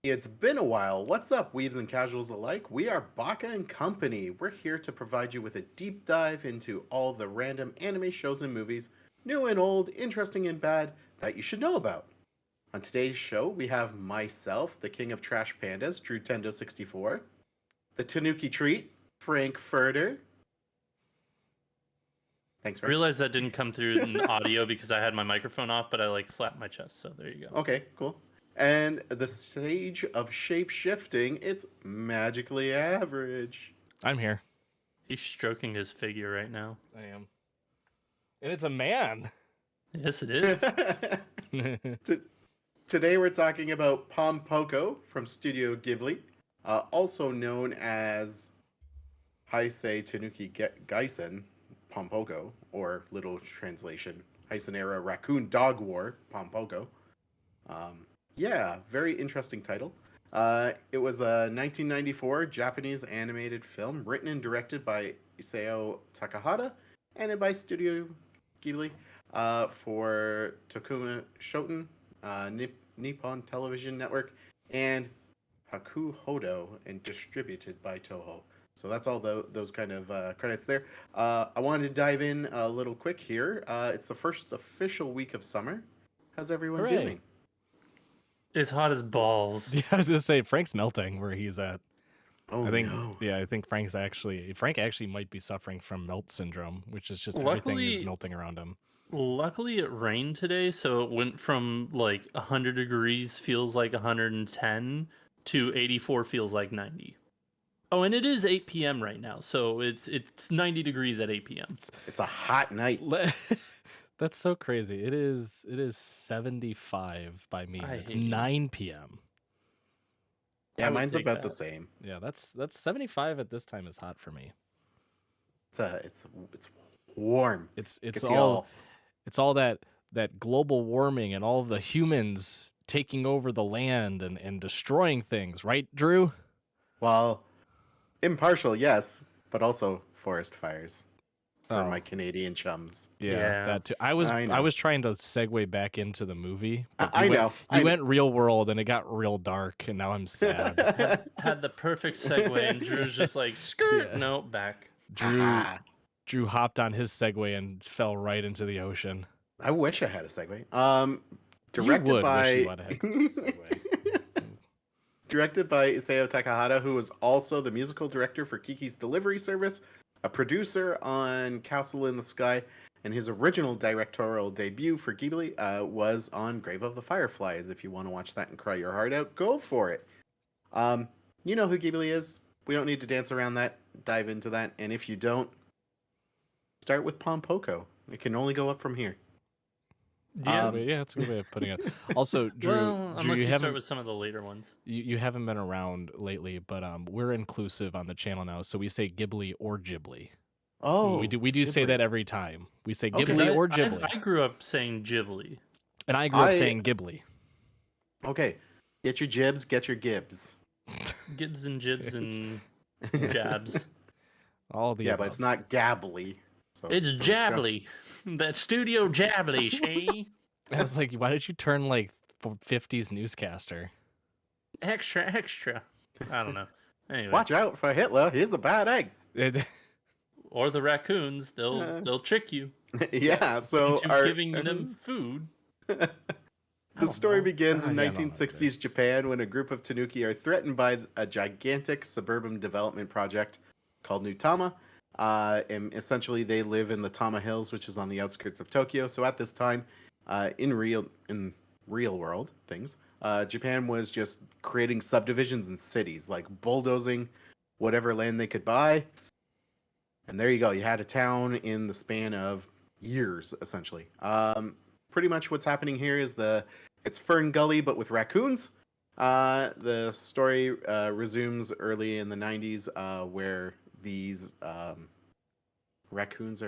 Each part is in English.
It's been a while. What's up, weebs and casuals alike? We are Baka&Co. We're here to provide you with a deep dive into all the random anime shows and movies, new and old, interesting and bad, that you should know about. On today's show, we have myself, the king of trash pandas, Drew Tendo64, the Tanuki treat, Frankfurter. Thanks, I Frank. realized that didn't come through in audio because I had my microphone off, but I slapped my chest, so there you go. Okay, cool. And the sage of shape-shifting, it's MagicallyAverage. I'm here. He's stroking his figure right now. I am. And it's a man. Yes, it is. Today we're talking about Pom Poko from Studio Ghibli, also known as Heisei Tanuki Gaisen Pom Poko, or little translation, Heisen Era Raccoon Dog War Pom Poko. Yeah, very interesting title. It was a 1994 Japanese animated film written and directed by Isao Takahata and by Studio Ghibli for Tokuma Shoten, Nippon Television Network, and Haku Hodo, and distributed by Toho. So that's all those kind of credits there. I wanted to dive in a little quick here. It's the first official week of summer. How's everyone Hooray. doing? It's hot as balls. Yeah, I was gonna say Frank's melting where he's at. Oh, I think no. yeah, I think Frank actually might be suffering from melt syndrome, which is just Luckily- everything is melting around him. Luckily, it rained today, so it went from like 100 degrees feels like 110 to 84 feels like 90. Oh, and it is 8 p.m. right now, so it's 90 degrees at 8 p.m. It's a hot night. That's so crazy. It is 75 by me. I It's hate you. 9 p.m. Yeah, I would mine's take about the that. same. Yeah, that's 75 at this time is hot for me. It's warm. It's Gets all y'all. that global warming and all of the humans taking over the land and destroying things, right, Drew? Well, impartial, yes, but also forest fires for Oh. my Canadian chums. Yeah. That too. I know. was trying to segue back into the movie. but I you went- know. You went real world and it got real dark and now I'm sad. Had the perfect segue, and Drew's just like, skirt, Yeah. no, back. Drew hopped on his Segway and fell right into the ocean. I wish I had a segue. You Directed would by wish you had a Segway. directed by Isao Takahata, who was also the musical director for Kiki's Delivery Service, a producer on Castle in the Sky, and his original directorial debut for Ghibli was on Grave of the Fireflies. If you want to watch that and cry your heart out, go for it. You know who Ghibli is. We don't need to dance around that, dive into that, and if you don't, start with Pom Poko. It can only go up from here. Yeah. Yeah, that's a good way of putting it. Also, Drew, well, Drew unless you haven't start with some of the later ones. you haven't been around lately, but we're inclusive on the channel now, so we say Ghibli or Ghibli. Oh, we do say Ghibli. that every time. We say Okay. Ghibli or I Ghibli, grew up saying Ghibli. and I grew up I- saying Ghibli. Okay, get your jibs, get your gibs. Gibbs and jibs and jabs. All the Yeah, above. but it's not gabbly. So It's Jabbly. That Studio Jabbly, she. I was like, why did you turn like 50s newscaster? Extra. I don't know. Anyway. Watch out for Hitler. He's a bad egg. Or the raccoons, they'll trick you Yeah. So into giving them food. the story know. begins in Yeah, I don't know 1960s Japan when a group of Tanuki are threatened by a gigantic suburban development project called New Tama. And essentially, they live in the Tama Hills, which is on the outskirts of Tokyo. So at this time, in real world things, Japan was just creating subdivisions and cities, like bulldozing whatever land they could buy. And there you go. You had a town in the span of years, essentially. Pretty much what's happening here is it's FernGully, but with raccoons. The story resumes early in the 90s, where these raccoons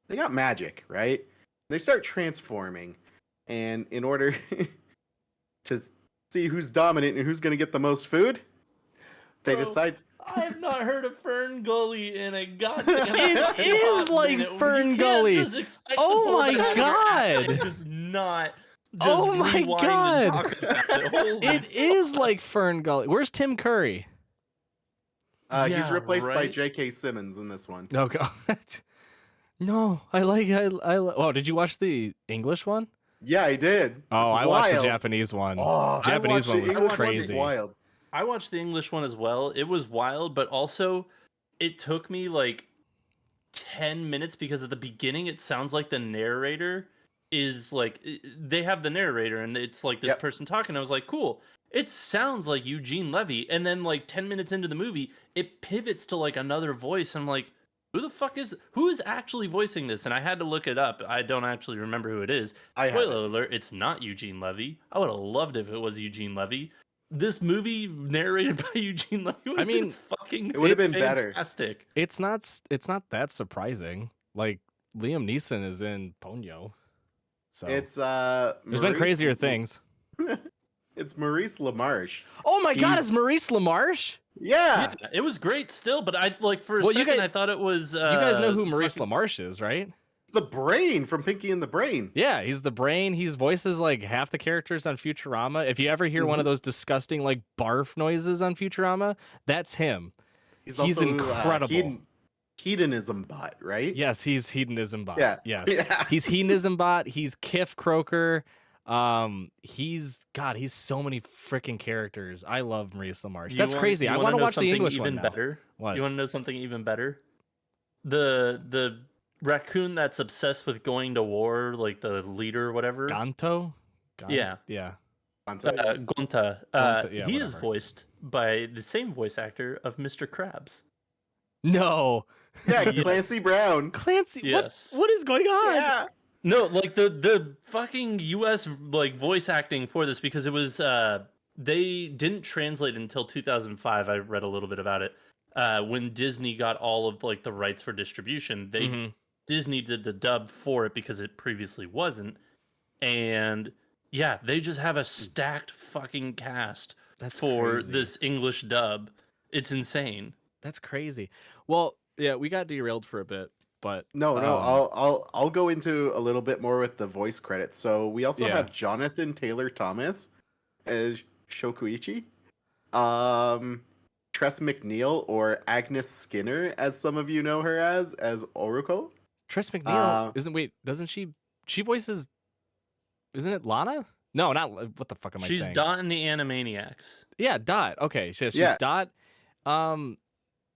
they got magic, right? They start transforming, and in order to see who's dominant and who's going to get the most food, they Bro, decide. I have not heard of FernGully in a goddamn. It is like FernGully. Just expect Oh to pull my that out of your ass. God. It is not Oh my rewind God. and talk about it. Holy It is like FernGully. Where's Tim Curry? He's Yeah, replaced by right? J.K. Simmons in this one. Oh God. No, oh, did you watch the English one? Yeah, I did. Oh, It's I watched the wild. Japanese one. Oh, Japanese watched one the was English one's crazy. wild. I watched the English one as well. It was wild, but also it took me like 10 minutes because at the beginning it sounds like the narrator is like they have the narrator and it's like this Yep. person talking. I was like, cool. It sounds like Eugene Levy. And then like 10 minutes into the movie, it pivots to like another voice. I'm like, who is actually voicing this? And I had to look it up. I don't actually remember who it is. I have Spoiler it. alert, it's not Eugene Levy. I would have loved if it was Eugene Levy. This movie narrated by Eugene Levy would have been fucking it would have been better. fantastic. It's not that surprising. Like Liam Neeson is in Ponyo. So It's there's been crazier things. It's Maurice LaMarche. Oh my God, He's- it's Maurice LaMarche? Yeah. Yeah, it was great still, but I like for a Well, you second guys- I thought it was. You guys know who Maurice fucking- LaMarche is, right? It's the brain from Pinky and the Brain. Yeah, he's the brain. He's voices like half the characters on Futurama. If you ever hear one of those disgusting like barf noises on Futurama, that's him. He's also, incredible. Hedonism bot, right? Yes, he's Hedonism Bot. Yeah. Yes. Yeah. He's Hedonism Bot. He's Kiff Croker. He's so many freaking characters. I love Maurice LaMarche. You That's want- crazy. you I wanna want to know watch the something English even one now. better. What? You want to know something even better? The raccoon that's obsessed with going to war, like the leader or whatever. Ganto? Yeah. Yeah. Gonta. Gonta, yeah, He is whatever. voiced by the same voice actor of Mr. Krabs. No. Yeah, Yes. Clancy Brown. Clancy, Yes. what is going on? Yeah. No, like the fucking US like voice acting for this because it was they didn't translate until 2005. I read a little bit about it. When Disney got all of like the rights for distribution, Disney did the dub for it because it previously wasn't. And yeah, they just have a stacked fucking cast That's for crazy. this English dub. It's insane. That's crazy. Well, yeah, we got derailed for a bit, but No, I'll go into a little bit more with the voice credits. So we also Yeah. have Jonathan Taylor Thomas as Shokuichi. Tress McNeil or Agnes Skinner, as some of you know her as Oruko. Tress McNeil doesn't she voices, isn't it Lana? No, not what the fuck am I saying? She's Dot in the Animaniacs. Yeah, Dot. Okay, she's Yeah. Dot.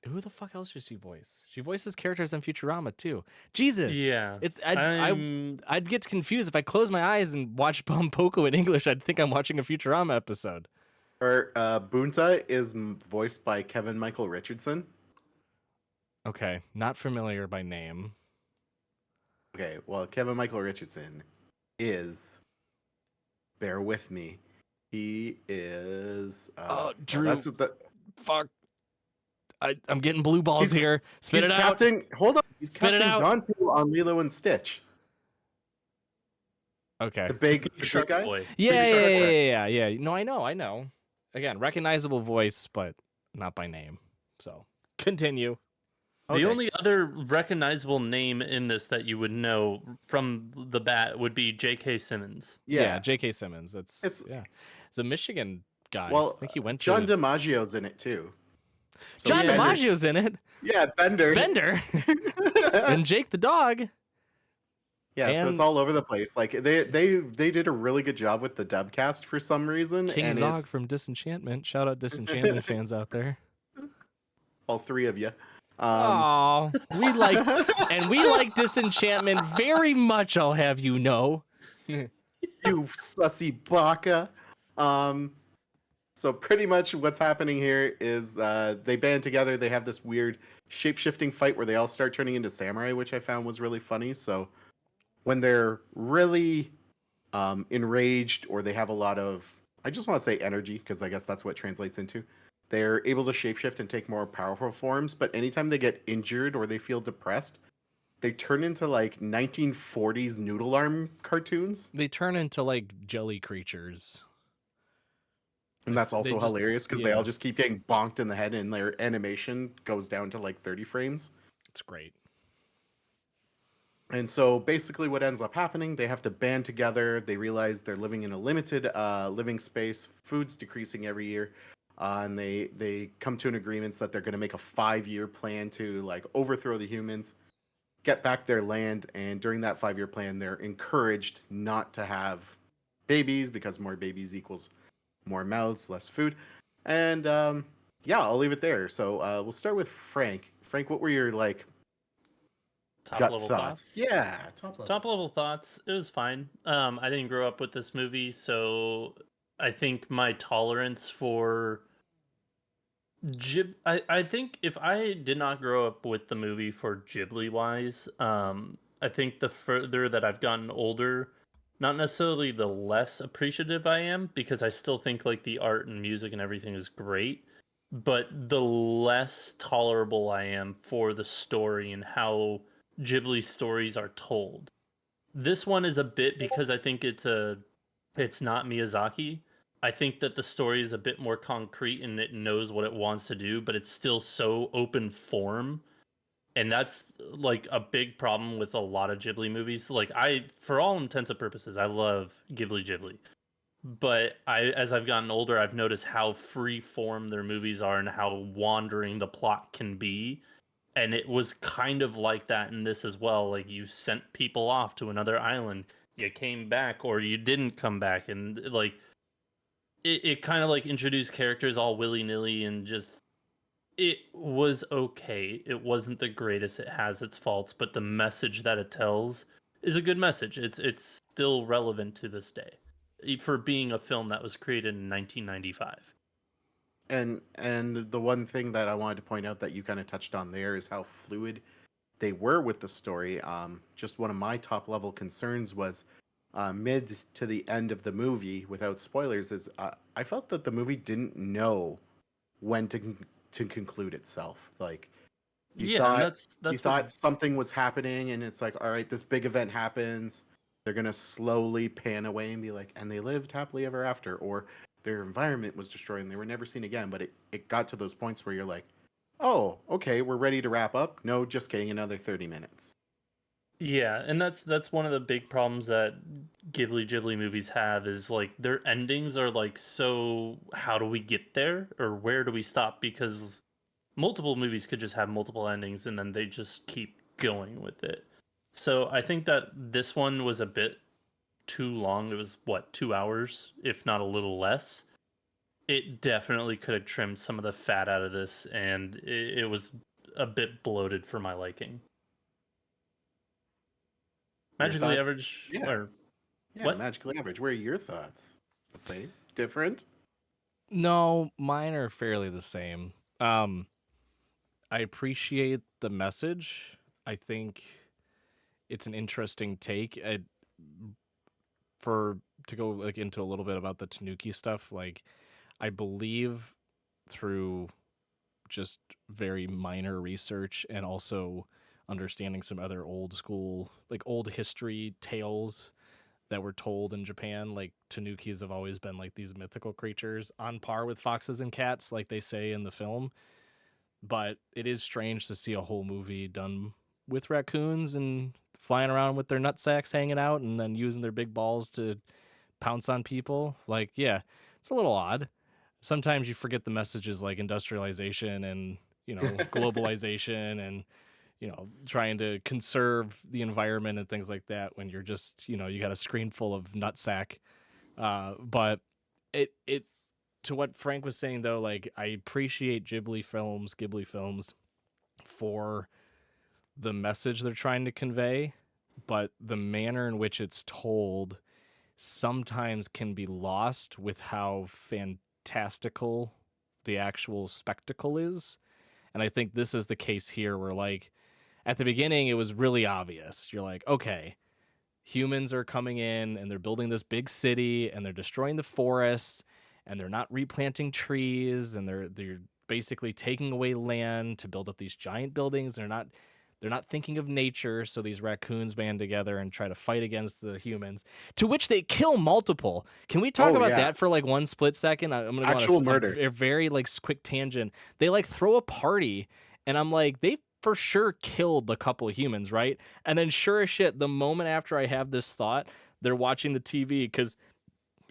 Who the fuck else does she voice? She voices characters on Futurama too. Jesus. Yeah. It's I'd get confused if I close my eyes and watch Pom Poko in English. I'd think I'm watching a Futurama episode. Or Bunta is voiced by Kevin Michael Richardson. Okay, not familiar by name. Okay, well, Kevin Michael Richardson is. Bear with me. He is. Drew. That's the. Fuck. I'm getting blue balls He's- here. Spit He's it Captain. Hold on. He's Spit it Captain out. Gonto on Lilo and Stitch. out. Okay. The big Shark guy. Boy. Yeah. No, I know. Again, recognizable voice, but not by name. So continue. Okay. The only other recognizable name in this that you would know from the bat would be J.K. Simmons. Yeah. J.K. Simmons. It's a Michigan guy. Well, I think he went John to DiMaggio's in it too. So John Bender- DiMaggio's in it. Yeah, Bender. Bender and Jake the dog. Yeah, so and- it's all over the place. Like they did a really good job with the dub cast for some reason. King and Zog it's from Disenchantment. Shout out Disenchantment fans out there. all three of you. Oh, we like Disenchantment very much. I'll have you know. You sussy baka. So pretty much what's happening here is they band together. They have this weird shape-shifting fight where they all start turning into samurai, which I found was really funny. So when they're really enraged or they have a lot of, I just want to say energy, because I guess that's what it translates into. They're able to shapeshift and take more powerful forms, but anytime they get injured or they feel depressed, they turn into like 1940s noodle arm cartoons. They turn into like jelly creatures. And that's also just- hilarious because they yeah. all just keep getting bonked in the head and their animation goes down to like 30 frames. It's great. And so basically, what ends up happening, they have to band together. They realize they're living in a limited living space. Food's decreasing every year, and they come to an agreement that they're going to make a 5-year plan to like overthrow the humans, get back their land. And during that 5-year plan, they're encouraged not to have babies because more babies equals more mouths, less food. And yeah, I'll leave it there. So we'll start with Frank. Frank, what were your like Top gut level thoughts? thoughts. Yeah, top level. Top level thoughts. It was fine. I didn't grow up with this movie, so I think my tolerance for I think if I did not grow up with the movie for Ghibli wise, I think the further that I've gotten older, not necessarily the less appreciative I am, because I still think like the art and music and everything is great, but the less tolerable I am for the story and how Ghibli stories are told. This one is a bit because I think it's not Miyazaki. I think that the story is a bit more concrete and it knows what it wants to do, but it's still so open form. And that's like a big problem with a lot of Ghibli movies. Like for all intents and purposes, I love Ghibli. But as I've gotten older, I've noticed how free form their movies are and how wandering the plot can be. And it was kind of like that in this as well. Like you sent people off to another island, you came back or you didn't come back, and like it kind of like introduced characters all willy-nilly and just it was okay. It wasn't the greatest. It has its faults, but the message that it tells is a good message. It's still relevant to this day for being a film that was created in 1995. And the one thing that I wanted to point out that you kind of touched on there is how fluid they were with the story. Just one of my top level concerns was mid to the end of the movie, without spoilers, is I felt that the movie didn't know when to conclude itself. Like you Yeah, and thought you that's thought where something was happening, and it's like, all right, this big event happens. They're gonna slowly pan away and be like, and they lived happily ever after, or their environment was destroyed and they were never seen again. But it got to those points where you're like, oh, okay, we're ready to wrap up. No, just kidding, another 30 minutes. yeah, and that's one of the big problems that Ghibli movies have is like their endings are like so how do we get there or where do we stop, because multiple movies could just have multiple endings and then they just keep going with it. So I think that this one was a bit too long. It was what, 2 hours, if not a little less. It definitely could have trimmed some of the fat out of this, and it was a bit bloated for my liking. Your Magically thought? average, Yeah, or yeah, what? magically average. What are your thoughts? The same? Different? No, mine are fairly the same. I appreciate the message. I think it's an interesting take. For to go like into a little bit about the Tanuki stuff, like I believe through just very minor research and also understanding some other old school, like old history tales that were told in Japan, like Tanukis have always been like these mythical creatures on par with foxes and cats, like they say in the film. But it is strange to see a whole movie done with raccoons and flying around with their nutsacks hanging out and then using their big balls to pounce on people. Like, yeah, it's a little odd. Sometimes you forget the messages like industrialization and, globalization and, trying to conserve the environment and things like that when you're just, you got a screen full of nutsack. But it to what Frank was saying though, like I appreciate Ghibli films for the message they're trying to convey, but the manner in which it's told sometimes can be lost with how fantastical the actual spectacle is. And I think this is the case here where like at the beginning it was really obvious. You're like, okay, humans are coming in and they're building this big city and they're destroying the forests and they're not replanting trees and they're basically taking away land to build up these giant buildings. They're not thinking of nature, so these raccoons band together and try to fight against the humans, to which they kill multiple. Can we talk Oh, about yeah. that for like one split second? I'm gonna go Actual on murder. a very like quick tangent. They like throw a party, and I'm like, they for sure killed a couple of humans, right? And then sure as shit, the moment after I have this thought, they're watching the TV because,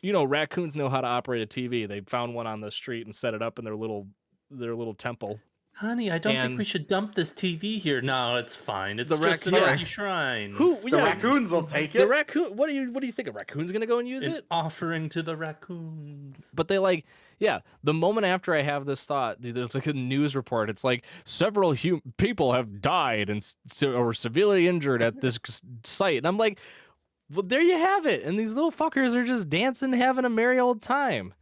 raccoons know how to operate a TV. They found one on the street and set it up in their little temple. Honey, I don't think we And should dump this TV here. No, it's fine. It's The just an raccoon- empty shrine. The raccoons will take The it. raccoon. What do you think? A raccoon's gonna go and use An it? offering to the raccoons. But they the moment after I have this thought, there's like a news report. It's like several people have died and or severely injured at this site, and I'm like, well, there you have it. And these little fuckers are just dancing, having a merry old time.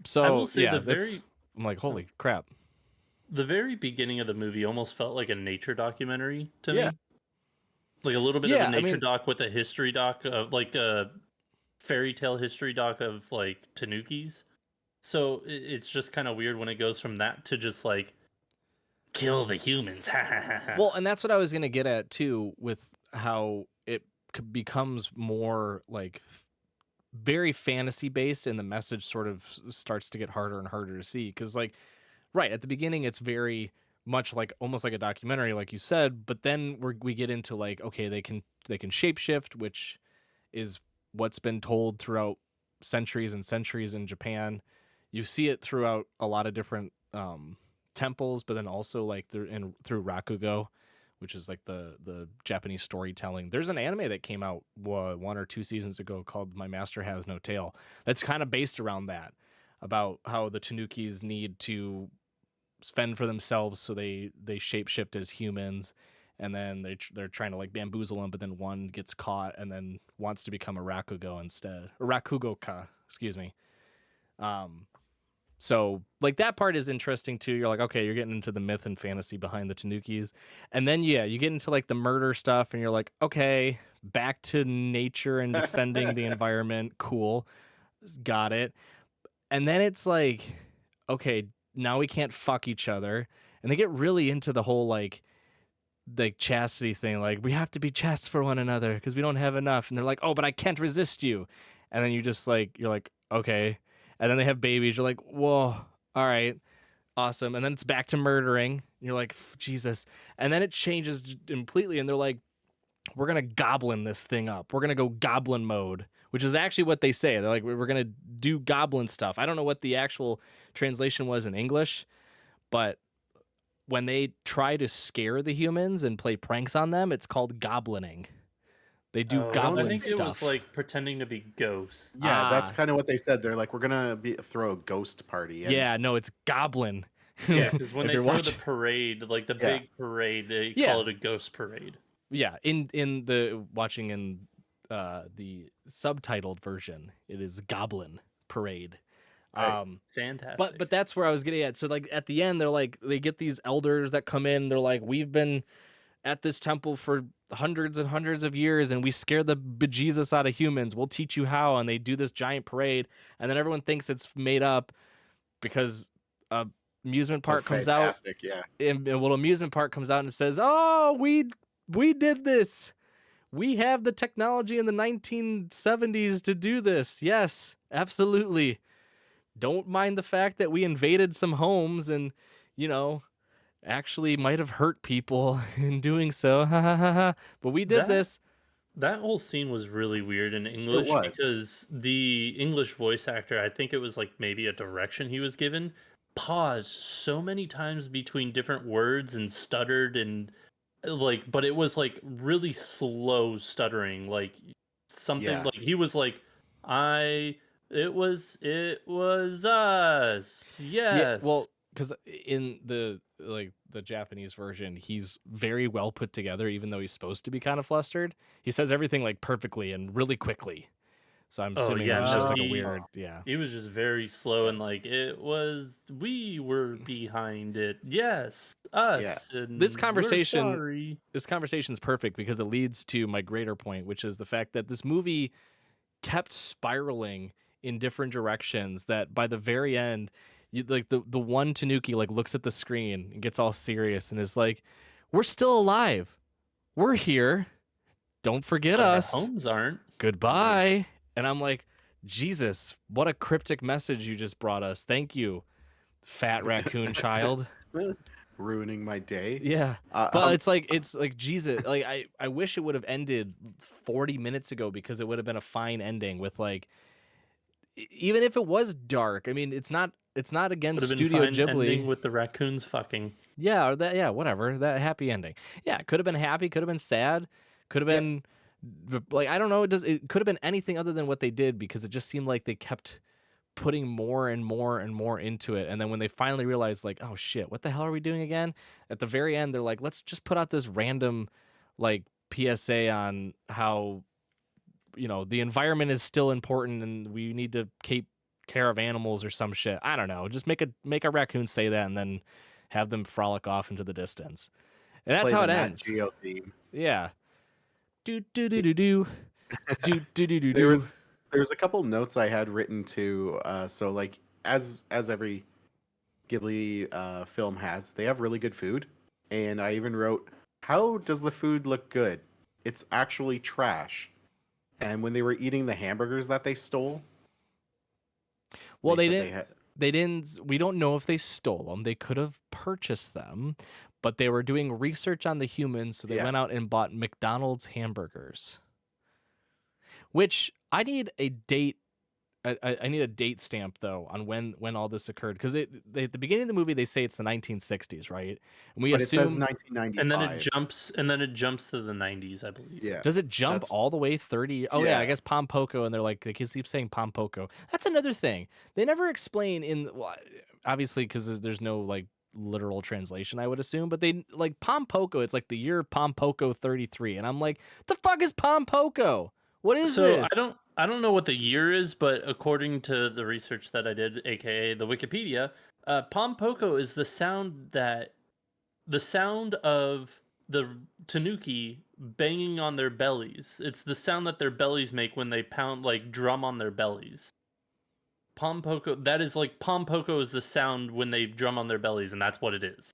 So I will say I'm like, holy crap. The very beginning of the movie almost felt like a nature documentary to me. Yeah. Like a little bit of a nature doc with a history doc of like a fairy tale history doc of like tanukis. So it's just kind of weird when it goes from that to just like kill the humans. Well, and that's what I was going to get at too, with how it becomes more like very fantasy based, and the message sort of starts to get harder and harder to see. Because like, right at the beginning, it's very much like almost like a documentary, like you said. But then we get into like, okay, they can shapeshift, which is what's been told throughout centuries and centuries in Japan. You see it throughout a lot of different temples, but then also like through Rakugo, which is like the Japanese storytelling. There's an anime that came out 1 or 2 seasons ago called My Master Has No Tail. That's kind of based around that, about how the Tanukis need to fend for themselves, so they shapeshift as humans, and then they're trying to like bamboozle them, but then one gets caught and then wants to become a Rakugo instead, or Rakugoka, excuse me. So like that part is interesting too. You're like, okay, you're getting into the myth and fantasy behind the Tanukis, and then you get into like the murder stuff, and you're like, okay, back to nature and defending the environment. Cool, got it. And then it's like, okay, now we can't fuck each other, and they get really into the whole like chastity thing. Like, we have to be chaste for one another because we don't have enough. And they're like, oh, but I can't resist you. And then you're like, okay. And then they have babies. You're like, whoa, all right, awesome. And then it's back to murdering. And you're like, Jesus. And then it changes completely, and they're like, we're gonna goblin this thing up. We're gonna go goblin mode, which is actually what they say. They're like, we're gonna do goblin stuff. I don't know what the actual translation was in English, but when they try to scare the humans and play pranks on them, it's called goblining. They do goblin I think stuff. it was like pretending to be ghosts. Yeah, that's kind of what they said. They're like, we're gonna throw a ghost party. And Yeah, no, it's goblin. Yeah, because when they throw the parade, like the big parade, they call it a ghost parade. Yeah, in the watching in the subtitled version, it is Goblin Parade. Fantastic. But that's where I was getting at. So like at the end, they're like, they get these elders that come in. They're like, we've been at this temple for hundreds and hundreds of years, and we scare the bejesus out of humans. We'll teach you how. And they do this giant parade, and then everyone thinks it's made up because amusement park comes out. Yeah. And amusement park comes out and says, oh, we did this. We have the technology in the 1970s to do this. Yes, absolutely. Don't mind the fact that we invaded some homes and, actually might have hurt people in doing so. But we did this. That whole scene was really weird in English because the English voice actor, I think it was like maybe a direction he was given, paused so many times between different words and stuttered, and like, but it was like really slow stuttering, like something like he was like, it was us. Yes. Yeah, well, because in the Japanese version, he's very well put together, even though he's supposed to be kind of flustered. He says everything like perfectly and really quickly. So I'm assuming it's just like a weird, He was just very slow and like, we were behind it. Yes, us. Yeah. And this conversation's perfect because it leads to my greater point, which is the fact that this movie kept spiraling in different directions, that by the very end, like the one Tanuki like looks at the screen and gets all serious and is like, we're still alive. We're here. Don't forget us. Our homes aren't. Goodbye. And I'm like, Jesus, what a cryptic message you just brought us. Thank you, fat raccoon child. ruining my day. Yeah. But Um, it's like Jesus, like I wish it would have ended 40 minutes ago because it would have been a fine ending with like even if it was dark. I mean, it's not Would against have been Studio fine ending Ghibli. with the raccoons fucking. Yeah, or that whatever. That happy ending. Yeah, could have been happy, could have been sad, could have Yep. been like I don't know, it could have been anything other than what they did because it just seemed like they kept putting more and more and more into it. And then when they finally realized like, oh shit, what the hell are we doing again? At the very end, they're like, let's just put out this random like PSA on how the environment is still important and we need to keep care of animals or some shit. I don't know. Just make a raccoon say that and then have them frolic off into the distance. And that's play how the it Nat ends. Geo theme. Yeah. Do do do do do. Do do do do There do. was there's a couple notes I had written too. So like as every Ghibli film has, they have really good food, and I even wrote, "How does the food look good? It's actually trash." And when they were eating the hamburgers that they stole, Well, they they said didn't. they had. They didn't. We don't know if they stole them. They could have purchased them, but they were doing research on the humans, so they went out Yes. and bought McDonald's hamburgers. Which I need a date. I need a date stamp though on when all this occurred because at the beginning of the movie they say it's the 1960s, right? And we But it says assume 1995. And then it jumps to the 90s, I believe. Yeah. does it jump That's all the way 30? Oh yeah, I yeah. guess Pom Poko, and they're like they keep saying Pom Poko. That's another thing they never explain obviously because there's no like literal translation I would assume, but they like Pom Poko. It's like the year Pom Poko 33, and I'm like, the fuck is Pom Poko? What is So this? I don't know what the year is, but according to the research that I did, aka the Wikipedia, Pom Poko is the sound of the tanuki banging on their bellies. It's the sound that their bellies make when they pound like drum on their bellies. Pom Poko, that is like Pom Poko is the sound when they drum on their bellies, and that's what it is.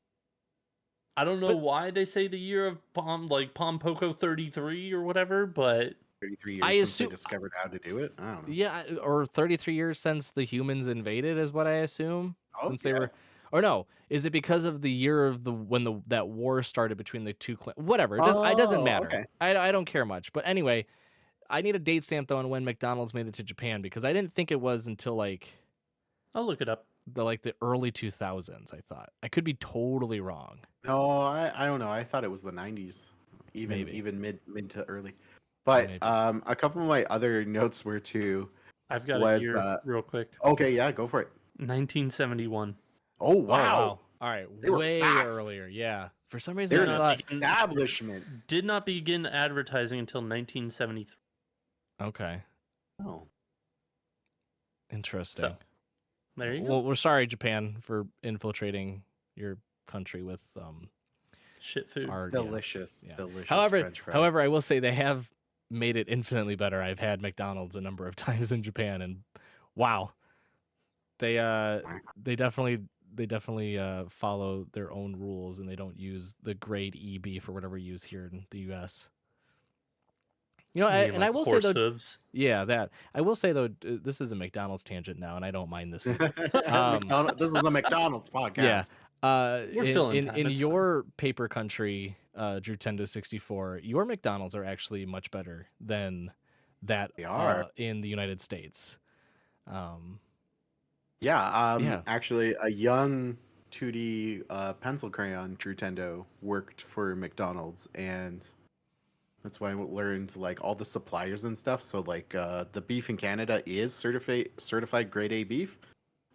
I don't know But why they say the year of Pom Poko 33 or whatever, but 33 I years since they assume discovered how to do it. I don't know. yeah, or 33 years since the humans invaded is what I assume. Oh Since they yeah. were or no, is it because of the year of the when that war started between the two whatever. It doesn't Oh, matter. okay. I don't care much. But anyway, I need a date stamp though on when McDonald's made it to Japan because I didn't think it was until like I'll look it up. the early 2000s, I thought. I could be totally wrong. No, I don't know. I thought it was the 90s, Maybe. even mid to early. But Maybe. a couple of my other notes were too I've got a was year real quick. okay, yeah, go for it. 1971. Oh Oh wow, wow. All right, They were way fast. earlier. Yeah. For some reason they're I an thought establishment. Did not begin advertising until 1973. okay. Oh, Interesting. So, there you go. Well, we're sorry, Japan, for infiltrating your country with Shit food. our delicious, yeah. delicious However, French fries. however, I will say they have made it infinitely better. I've had McDonald's a number of times in Japan, and wow, they definitely follow their own rules, and they don't use the grade E beef or whatever we use here in the U.S. You know, You mean, and like I will say horse though, hooves? yeah, that I will say though, this is a McDonald's tangent now, and I don't mind this. Either. This is a McDonald's podcast. Yeah. We're filling in time, it's your paper country, Drutendo 64, your McDonald's are actually much better than that They are. in the United States. Yeah, Yeah. actually, a young 2D pencil crayon Drutendo worked for McDonald's, and that's why I learned like all the suppliers and stuff. So like the beef in Canada is certified grade A beef.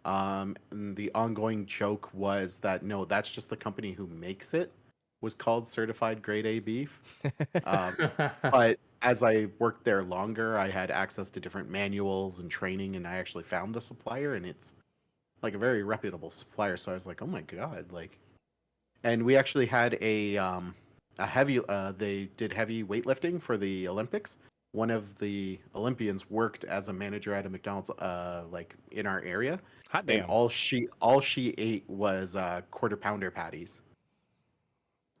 And the ongoing joke was that no, that's just the company who makes it was called certified grade A beef. But as I worked there longer, I had access to different manuals and training, and I actually found the supplier, and it's like a very reputable supplier. So I was like, oh my god, like, and we actually had a heavy. They did heavy weightlifting for the Olympics. One of the Olympians worked as a manager at a McDonald's, like in our area, Hot and damn. all she ate was quarter pounder patties.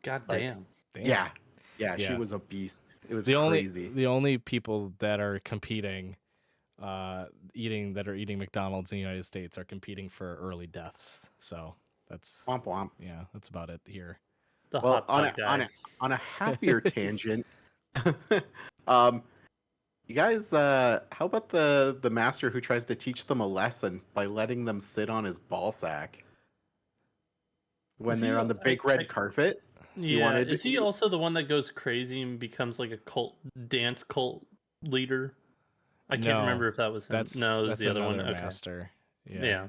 God Like, damn. Damn. Yeah, she Yeah. was a beast. It was The crazy. only people that are competing eating McDonald's in the United States are competing for early deaths. So That's Womp womp. yeah, that's about it here. The Well, hot dog guy. on a happier tangent, um, you guys, how about the master who tries to teach them a lesson by letting them sit on his ball sack when Is he they're on the big red carpet? He Yeah, wanted. is he also the one that goes crazy and becomes like a dance cult leader? I can't remember if that was him. No, it was that's the other one. another Okay. master. Yeah.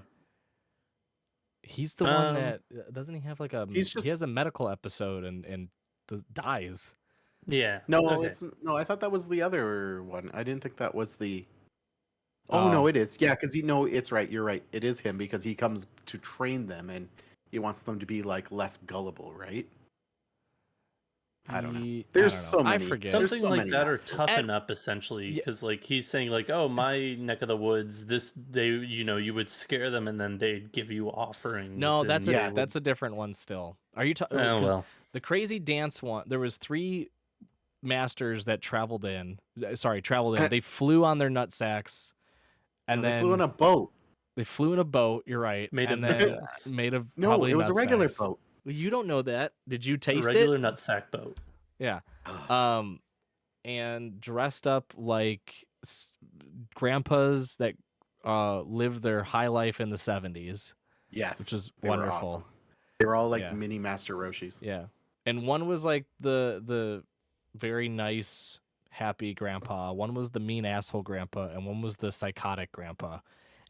He's the one Um, that doesn't he have like a He's just he has a medical episode and dies. Yeah. no. Okay. It's no. I thought that was the other one. I didn't think that was the. Oh Oh. no, it is. Yeah, because it's right. You're right. It is him because he comes to train them and he wants them to be like less gullible, right? I don't know. There's so I many. forget. There's Something so like many that, or masters. toughen up essentially, Yeah. because like he's saying like, oh, my neck of the woods, you would scare them and then they'd give you offerings. No, that's and a they would- that's a different one still. Are you talking? Oh well. The crazy dance one. There was 3 masters that traveled in. They flew on their nutsacks, and No, then they flew on a boat. they flew in a boat. You're right, Made of and then nutsacks. made of No, probably it was a regular nutsacks. boat. Well, you don't know that. Did you A taste regular it? nutsack boat. Yeah. And dressed up like grandpas that lived their high life in the 70s. Yes, Which is they were wonderful. awesome. They were all like Yeah. mini Master Roshis. Yeah. And one was like the very nice, happy grandpa. One was the mean asshole grandpa, and one was the psychotic grandpa.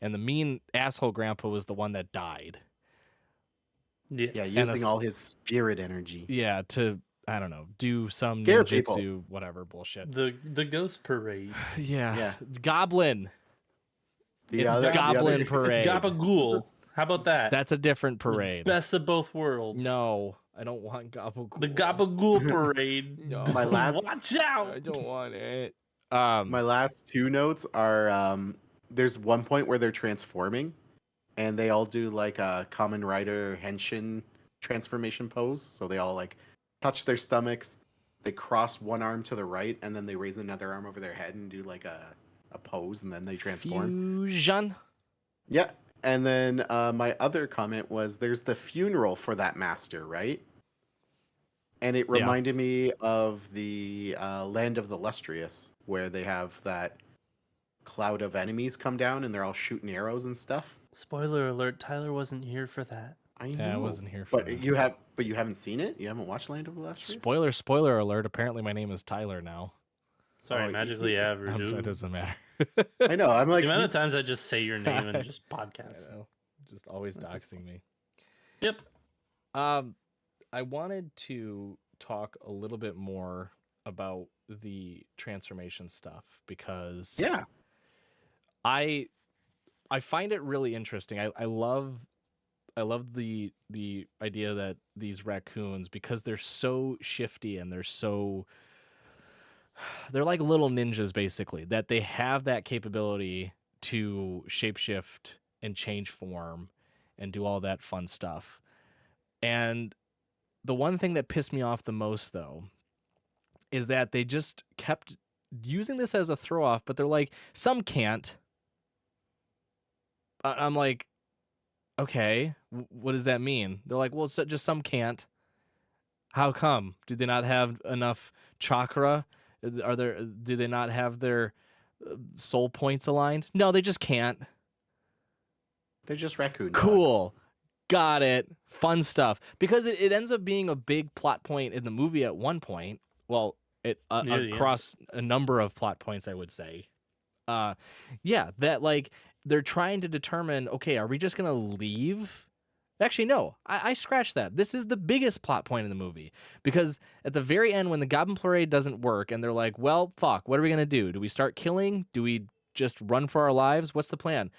And the mean asshole grandpa was the one that died. Yeah. Yeah, using all his spirit energy. Yeah, to I don't know, do some Scare ninjutsu, people. whatever bullshit. The ghost parade. Yeah. Goblin. The It's other Goblin Parade. Gabagool. How about that? That's a different parade. Best of both worlds. No, I don't want Gabagool. The Gabagool parade. No. My last- Watch out. I don't want it. My last 2 notes are there's one point where they're transforming and they all do like a common rider henshin transformation pose. So they all like touch their stomachs, they cross one arm to the right, and then they raise another arm over their head and do like a pose, and then they transform. Fusion. Yeah. And then my other comment was there's the funeral for that master, right? And it Yeah. reminded me of the Land of the Lustrious, where they have that cloud of enemies come down and they're all shooting arrows and stuff. Spoiler alert, Tyler wasn't here for that. I know. Yeah, I wasn't here for But that. you haven't seen it? You haven't watched Land of the Lustrious? Spoiler alert. Apparently my name is Tyler now. Sorry, Oh, magically average. That Ooh. doesn't matter. I know. I'm like The amount of he's- times I just say your name and just I podcast. know. Just always That is doxing me. Yep. I wanted to talk a little bit more about the transformation stuff because yeah. I find it really interesting. I love the idea that these raccoons, because they're so shifty and they're like little ninjas basically, that they have that capability to shapeshift and change form and do all that fun stuff. And the one thing that pissed me off the most though is that they just kept using this as a throw off, but they're like, some can't. I'm like, okay, what does that mean? They're like, well, it's just some can't. How come? Do they not have enough chakra? Do they not have their soul points aligned? No, they just can't. They're just raccoon dogs. Cool. Got it. Fun stuff. Because it ends up being a big plot point in the movie at one point. Well, across a number of plot points, I would say. That like they're trying to determine, okay, are we just going to leave? Actually, no. I scratched that. This is the biggest plot point in the movie. Because at the very end, when the Goblin Parade doesn't work, and they're like, well, fuck, what are we going to do? Do we start killing? Do we just run for our lives? What's the plan?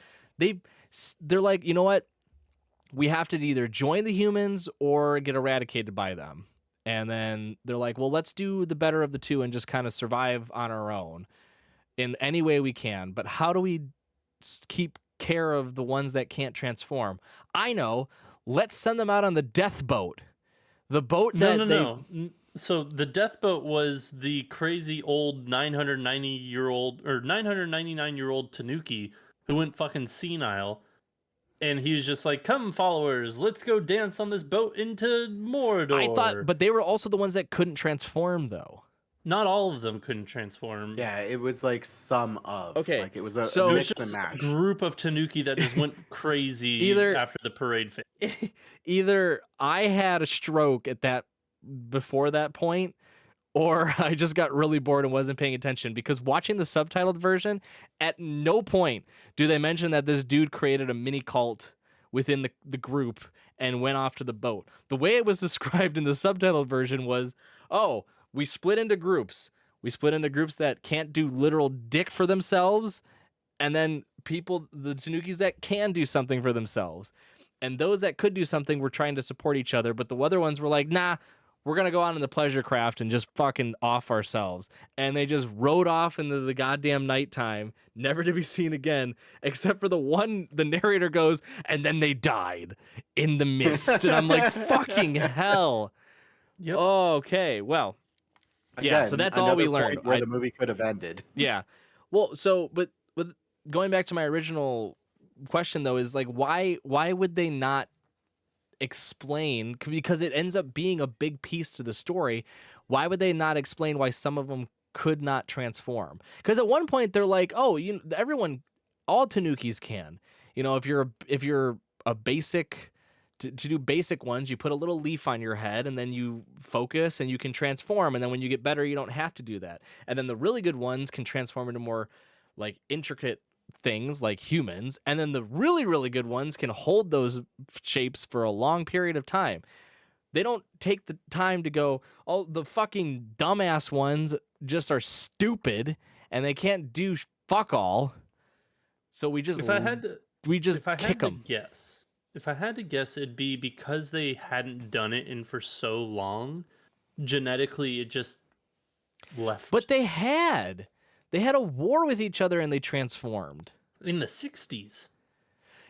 They're like, you know what? We have to either join the humans or get eradicated by them. And then they're like, well, let's do the better of the two and just kind of survive on our own in any way we can. But how do we keep care of the ones that can't transform? I know. Let's send them out on the death boat. The boat that No. So the death boat was the crazy old 999-year-old Tanuki who went fucking senile And he was just like, "Come, followers, let's go dance on this boat into Mordor." I thought, but they were also the ones that couldn't transform, though. Not all of them couldn't transform. Yeah, it was like some of. Okay, Like it was a so- It was mix just and a match. group of Tanuki that just went crazy Either- after the parade phase. Either I had a stroke before that point, or I just got really bored and wasn't paying attention, because watching the subtitled version, at no point do they mention that this dude created a mini cult within the group and went off to the boat. The way it was described in the subtitled version was, oh, we split into groups. We split into groups that can't do literal dick for themselves, and then the Tanukis that can do something for themselves. And those that could do something were trying to support each other, but the other ones were like, nah, we're going to go on in the pleasure craft and just fucking off ourselves. And they just rode off into the goddamn nighttime, never to be seen again, except for the narrator goes, and then they died in the mist. And I'm like, fucking hell. Yep. Oh, okay, well, yeah, so that's all we another learned. point where the movie could have ended. Yeah. Well, so, but going back to my original question, though, is like, why would they not explain, because it ends up being a big piece to the story, why would they not explain why some of them could not transform? Because at one point they're like, oh, all Tanukis can. If you're a basic, to do basic ones, you put a little leaf on your head and then you focus and you can transform, and then when you get better you don't have to do that. And then the really good ones can transform into more like intricate things like humans, and then the really, really good ones can hold those shapes for a long period of time. They don't take the time to go, oh, the fucking dumbass ones just are stupid and they can't do fuck all, so we just If I had to kick them. If I had to guess, it'd be because they hadn't done it in for so long. Genetically, it just left. But they had a war with each other and they transformed in the 60s.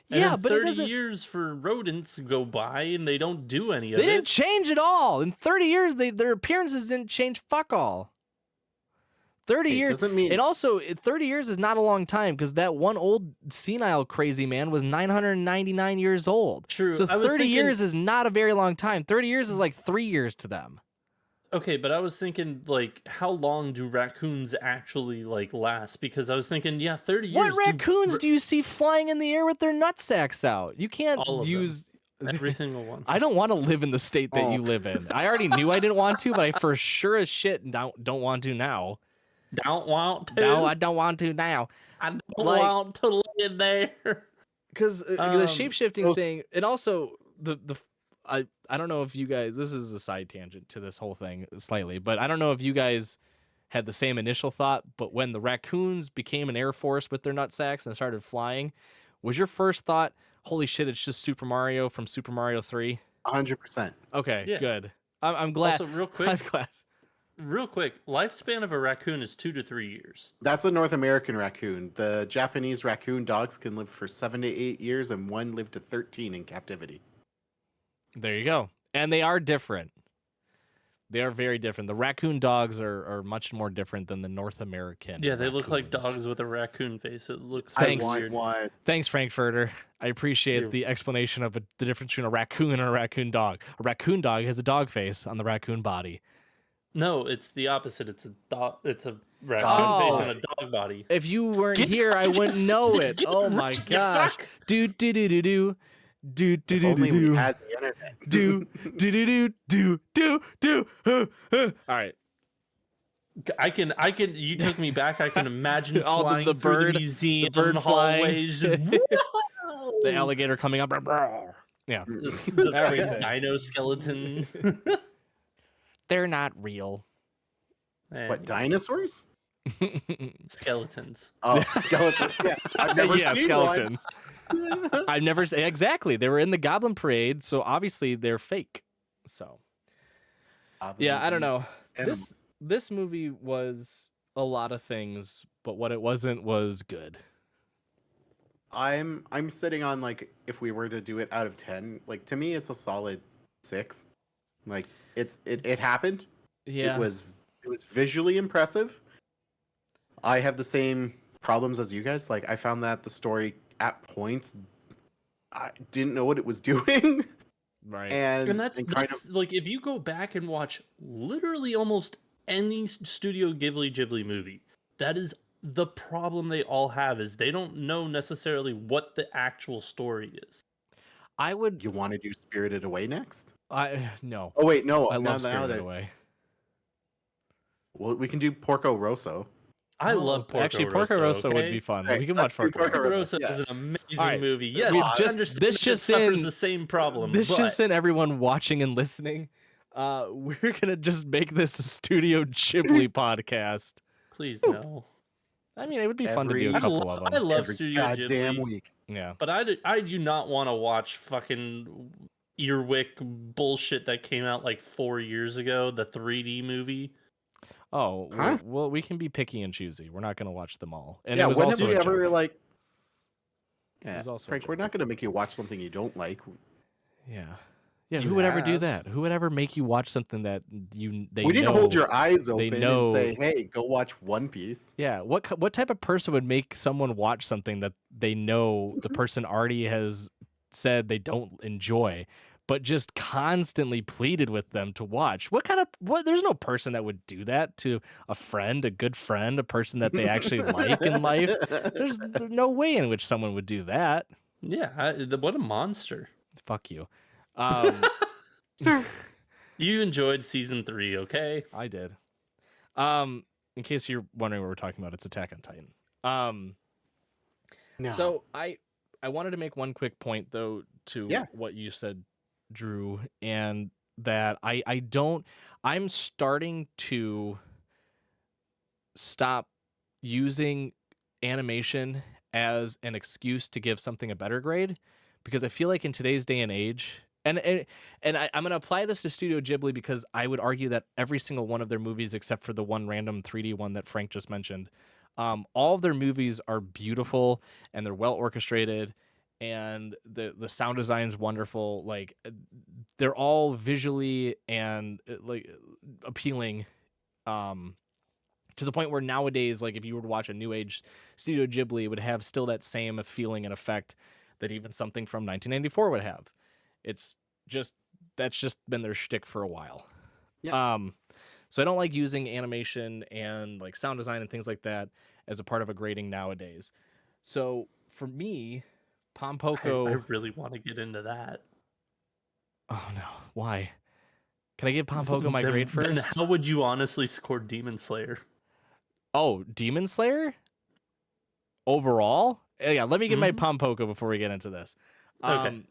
Yeah, and but 30 it doesn't. years for rodents go by and they don't do any of They it. didn't change at all. In 30 years, their appearances didn't change fuck all. 30 It years. doesn't mean- And also, 30 years is not a long time, because that one old senile crazy man was 999 years old. True. So I was 30 thinking- years is not a very long time. 30 years is like 3 years to them. Okay, but I was thinking, like, how long do raccoons actually, like, last? Because I was thinking, yeah, 30 years. What raccoons do you see flying in the air with their nutsacks out? You can't All of use... Every single one. I don't want to live in the state that you live in. I already knew I didn't want to, but I for sure as shit don't want to now. Don't want to. No, I don't want to now. I don't like- want to live there. Because the shape-shifting those- thing, and also I don't know if you guys, this is a side tangent to this whole thing slightly, but I don't know if you guys had the same initial thought, but when the raccoons became an air force with their nutsacks and started flying, was your first thought, holy shit, it's just Super Mario from Super Mario 3? 100%. Okay, Yeah. good. I'm glad. Also, real quick, I'm glad. lifespan of a raccoon is 2 to 3 years. That's a North American raccoon. The Japanese raccoon dogs can live for 7 to 8 years, and one lived to 13 in captivity. There you go. And they are different. They are very different. The raccoon dogs are much more different than the North American. Yeah, they look like raccoons. dogs with a raccoon face. It looks I Thanks. want weird. one. Thanks, Frankfurter. I appreciate You're- the explanation of the difference between a raccoon and a raccoon dog. A raccoon dog has a dog face on the raccoon body. No, it's the opposite. It's a dog. It's a raccoon Oh. face on a dog body. If you weren't Get here, I wouldn't just- know just it. get Oh it my right, you gosh. fuck. Do do do do do. Do do If do only do we do. had the internet. Do do do do do do do. All right. I can. You took me back. I can imagine All flying the through bird- the museum bird flying. hallways. Just, The alligator coming up. Yeah. the Everything. dino skeleton. They're not real. What, dinosaurs? Skeletons? Oh, skeletons. Yeah, I've never Yeah, seen skeletons. one. I've never seen exactly. They were in the Goblin Parade, so obviously they're fake. So yeah, I don't know. This movie was a lot of things, but what it wasn't was good. I'm sitting on, like, if we were to do it out of 10, like, to me it's a solid 6. Like, it happened. Yeah. It was visually impressive. I have the same problems as you guys. Like, I found that the story at points I didn't know what it was doing. Right. And and kind that's like, if you go back and watch literally almost any Studio Ghibli movie, that is the problem they all have, is they don't know necessarily what the actual story is. I would. you want to do Spirited Away next? No. Oh wait, no. I now love Spirited that Away. well, we can do Porco Rosso. I love Porco Actually, Rosso. Porco Rosso would okay? be fun. Right, We can let's watch do Porco Porco Rosso. Rosso. Rosso yeah. is an amazing All right. movie. Yes, We've I just- understand this that just it suffers in- the same problem. This but just in, everyone watching and listening. We're gonna just make this a Studio Ghibli podcast. please no. I mean, it would be fun to do a Every- couple of I them. love Every Studio goddamn Ghibli, week. Yeah. but I do not want to watch fucking earwick bullshit that came out like 4 years ago, the 3D movie. Oh, Huh? well, we can be picky and choosy. We're not gonna watch them all. And Yeah, it was when have also we a ever joke. like? It Yeah, was also a Frank, we're joke. not going to make you watch something you don't like. Yeah. Yeah, You who would ever do have. that? Who would ever make you watch something that they We know? didn't hold your eyes they open know- and say, "Hey, go watch One Piece." Yeah, what type of person would make someone watch something that they know the person already has said they don't enjoy, but just constantly pleaded with them to watch? What there's no person that would do that to a friend, a good friend, a person that they actually like in life. There's no way in which someone would do that. Yeah, what a monster. Fuck you. You enjoyed season 3, okay? I did. In case you're wondering what we're talking about, it's Attack on Titan. No. So I wanted to make one quick point though to Yeah. what you said, Drew, and that I'm starting to stop using animation as an excuse to give something a better grade, because I feel like in today's day and age, and I'm going to apply this to Studio Ghibli, because I would argue that every single one of their movies, except for the one random 3D one that Frank just mentioned, all of their movies are beautiful and they're well orchestrated, and the sound design is wonderful. Like, they're all visually and like appealing, to the point where nowadays, like, if you were to watch a new age Studio Ghibli, it would have still that same feeling and effect that even something from 1994 would have. It's just, that's just been their shtick for a while. Yeah. So I don't like using animation and like sound design and things like that as a part of a grading nowadays. So for me, Pom Poko. I really want to get into that. Oh no, why? Can I give Pom Poko my grade Then first? how would you honestly score Demon Slayer? Oh, Demon Slayer? Overall? Yeah, let me get my Mhm. Pom Poko before we get into this. Okay.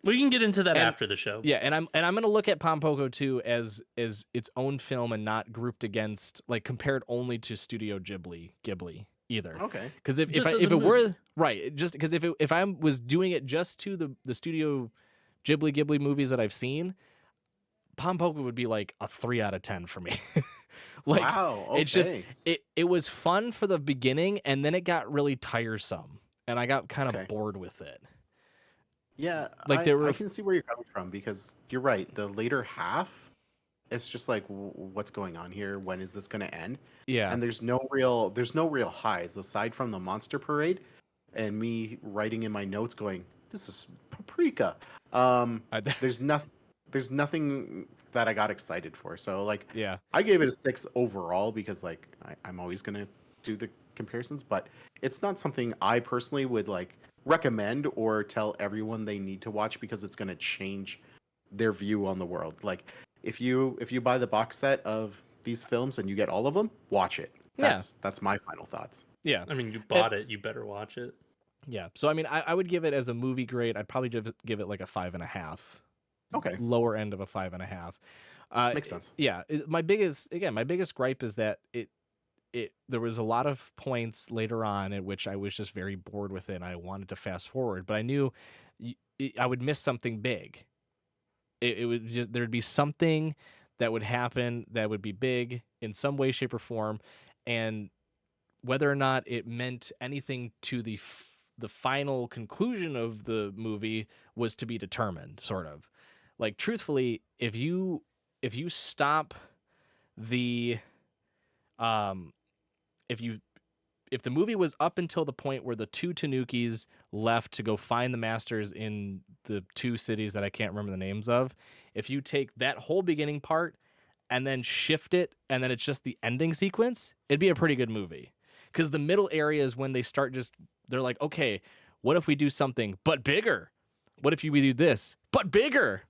We can get into that and- after the show. Yeah, and I'm gonna look at Pom Poko too as its own film and not grouped against, like, compared only to Studio Ghibli either. Okay. Because if Just as it a were movie. right, just because if I was doing it just to the Studio Ghibli movies that I've seen, Pom Poko would be like a 3 out of 10 for me. Like, wow. Okay. it's just it was fun for the beginning, and then it got really tiresome, and I got kind of Okay. bored with it. Yeah, Like, I, there were I can see where you're coming from, because you're right. The later half, it's just like, what's going on here? When is this going to end? Yeah, And there's no real highs aside from the monster parade, and me writing in my notes going, "This is paprika." There's nothing that I got excited for. So like, yeah, I gave it a 6 overall, because like I'm always gonna do the comparisons, but it's not something I personally would like recommend or tell everyone they need to watch, because it's gonna change their view on the world. Like, if you buy the box set of these films and you get all of them, watch it. Yeah. That's my final thoughts. yeah. I mean, you bought it, you better watch it. Yeah. So I mean, I would give it as a movie grade. I'd probably give it like a 5.5. Okay, Lower end of a 5.5. makes sense. Yeah. My biggest gripe is that there was a lot of points later on at which I was just very bored with it, and I wanted to fast forward, but I knew I would miss something big. There'd be something that would happen that would be big in some way, shape, or form, and whether or not it meant anything to the final conclusion of the movie was to be determined, sort of. Like, truthfully, if you stop the if you the movie was up until the point where the two Tanukis left to go find the masters in the two cities that I can't remember the names of, if you take that whole beginning part and then shift it and then it's just the ending sequence, it'd be a pretty good movie. Because the middle area is when they start they're like, okay, what if we do something but bigger? What if we do this but bigger?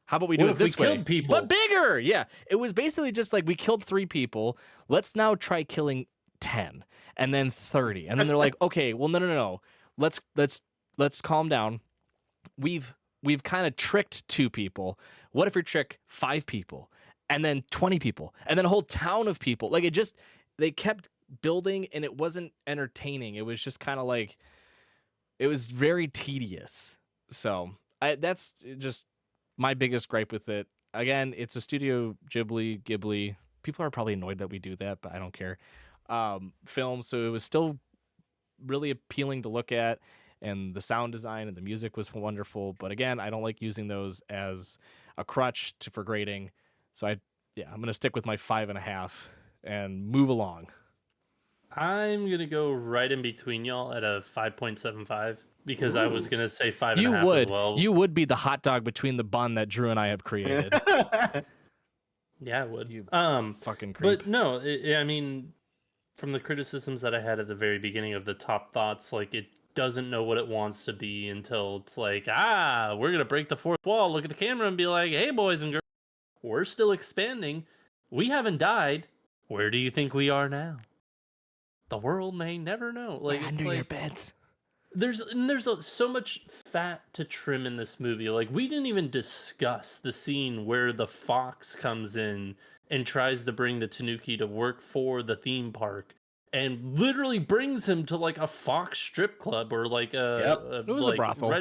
How about we do it this way? Killed people? But bigger. Yeah. It was basically just like we killed 3 people. Let's now try killing 10 and then 30. And then they're like, okay, well, no. Let's calm down. We've kind of tricked 2 people. What if we trick 5 people and then 20 people and then a whole town of people? Like they kept building and it wasn't entertaining. It was just kind of like, it was very tedious. So that's just my biggest gripe with it. Again, it's a Studio Ghibli. People are probably annoyed that we do that, but I don't care. Film, so it was still really appealing to look at, and the sound design and the music was wonderful. But again, I don't like using those as a crutch for grading. So I'm gonna stick with my 5.5 and move along. I'm gonna go right in between y'all at a 5.75 because I was gonna say 5.5 as well. You would be the hot dog between the bun that Drew and I have created. Yeah, I would. You fucking creep. But no, I mean, from the criticisms that I had at the very beginning of the top thoughts, like it doesn't know what it wants to be until it's like, we're gonna break the fourth wall, look at the camera, and be like, hey, boys and girls, we're still expanding. We haven't died. Where do you think we are now? The world may never know. Like, it's under like, your beds. There's so much fat to trim in this movie. Like, we didn't even discuss the scene where the fox comes in and tries to bring the Tanuki to work for the theme park and literally brings him to like a fox strip club or like it was a brothel.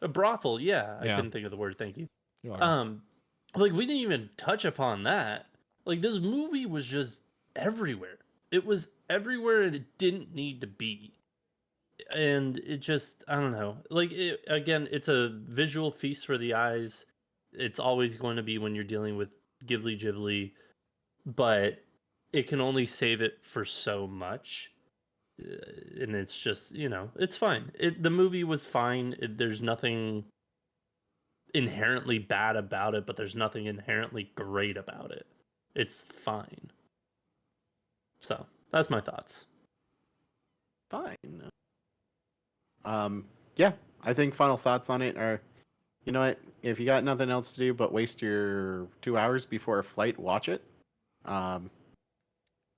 A brothel. Yeah, I couldn't think of the word. Thank you. Like, we didn't even touch upon that. Like, this movie was just everywhere. It was everywhere and it didn't need to be. And it just, I don't know. Like, again, it's a visual feast for the eyes. It's always going to be when you're dealing with Ghibli, but it can only save it for so much. And it's just, it's fine. The movie was fine. There's nothing inherently bad about it, but there's nothing inherently great about it. It's fine. So, that's my thoughts. Fine. Yeah, I think final thoughts on it are, you know what, if you got nothing else to do but waste your 2 hours before a flight, watch it.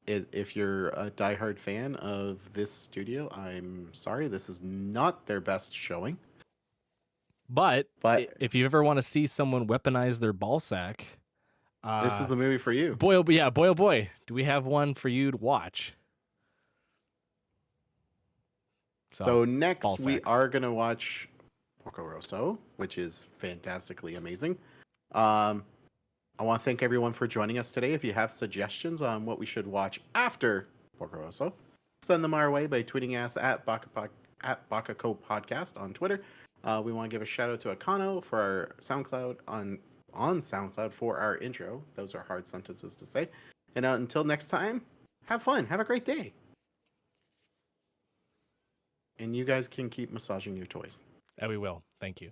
If you're a diehard fan of this studio, I'm sorry, this is not their best showing. But if you ever want to see someone weaponize their ball sack, this is the movie for you. Boy, oh boy, do we have one for you to watch. So next we are going to watch Porco Rosso, which is fantastically amazing. I want to thank everyone for joining us today. If you have suggestions on what we should watch after Porco Rosso, send them our way by tweeting us at Baka&Co podcast on Twitter. We want to give a shout out to Akano for our SoundCloud on SoundCloud for our intro. Those are hard sentences to say. And until next time, have fun. Have a great day. And you guys can keep massaging your toys. We will. Thank you.